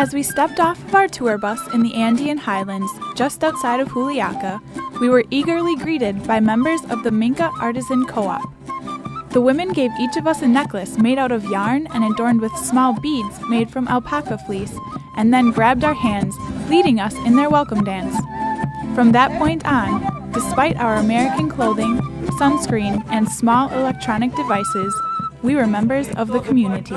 As we stepped off of our tour bus in the Andean highlands just outside of Juliaca, we were eagerly greeted by members of the Minka Artisan Co-op. The women gave each of us a necklace made out of yarn and adorned with small beads made from alpaca fleece, and then grabbed our hands, leading us in their welcome dance. From that point on, despite our American clothing, sunscreen, and small electronic devices, we were members of the community.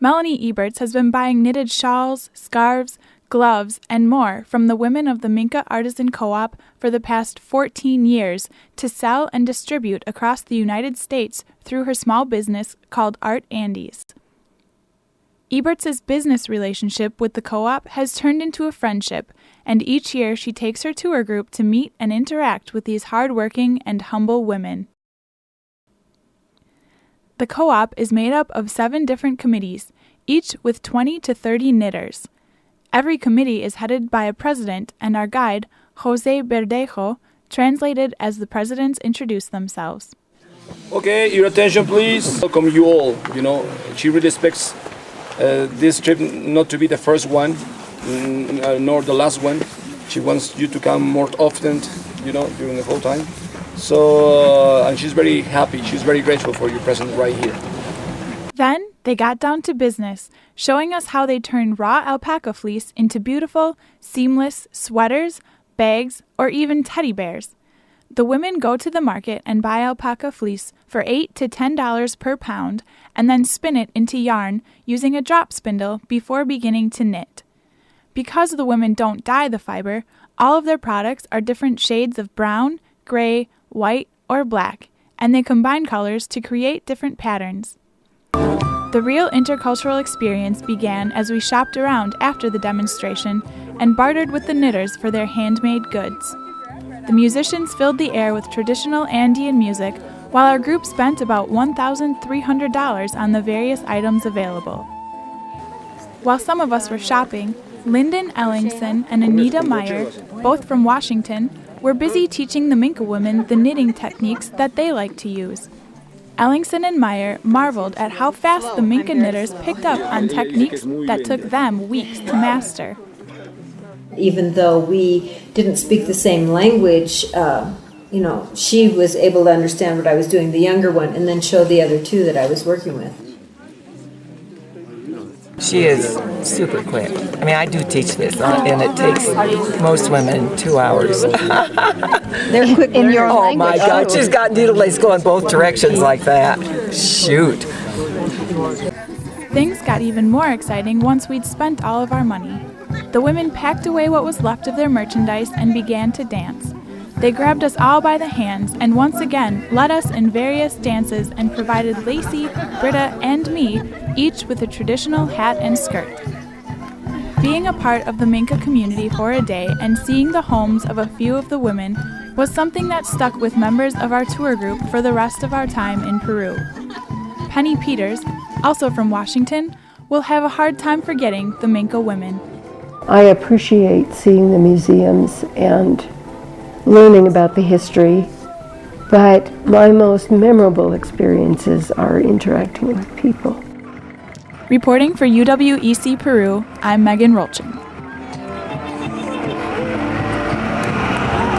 Melanie Eberts has been buying knitted shawls, scarves, gloves, and more from the women of the Minka Artisan Co-op for the past 14 years to sell and distribute across the United States through her small business called Art Andes. Eberts' business relationship with the co-op has turned into a friendship, and each year she takes her tour group to meet and interact with these hard-working and humble women. The co-op is made up of 7 different committees, each with 20 to 30 knitters. Every committee is headed by a president, and our guide, Jose Verdejo, translated as the presidents introduce themselves. Okay, your attention please. Welcome you all. She really expects this trip not to be the first one, nor the last one. She wants you to come more often, during the whole time. So, and she's very happy, she's very grateful for your presence right here. Then they got down to business, showing us how they turn raw alpaca fleece into beautiful, seamless sweaters, bags, or even teddy bears. The women go to the market and buy alpaca fleece for $8 to $10 per pound and then spin it into yarn using a drop spindle before beginning to knit. Because the women don't dye the fiber, all of their products are different shades of brown, gray, white, or black, and they combine colors to create different patterns. The real intercultural experience began as we shopped around after the demonstration and bartered with the knitters for their handmade goods. The musicians filled the air with traditional Andean music, while our group spent about $1,300 on the various items available. While some of us were shopping, Lyndon Ellingson and Anita Meyer, both from Washington, were busy teaching the Minka women the knitting techniques that they like to use. Ellingson and Meyer marveled at how fast the Minka knitters picked up on techniques that took them weeks to master. Even though we didn't speak the same language, she was able to understand what I was doing, the younger one, and then show the other 2 that I was working with. She is super quick. I mean, I do teach this, and it takes most women 2 hours. They're quick in your language. Oh my God, she's got needle lace going both directions like that. Shoot. Things got even more exciting once we'd spent all of our money. The women packed away what was left of their merchandise and began to dance. They grabbed us all by the hands and once again led us in various dances and provided Lacey, Britta, and me each with a traditional hat and skirt. Being a part of the Minka community for a day and seeing the homes of a few of the women was something that stuck with members of our tour group for the rest of our time in Peru. Penny Peters, also from Washington, will have a hard time forgetting the Minka women. I appreciate seeing the museums and learning about the history, but my most memorable experiences are interacting with people. Reporting for UWEC Peru, I'm Megan Rolchin.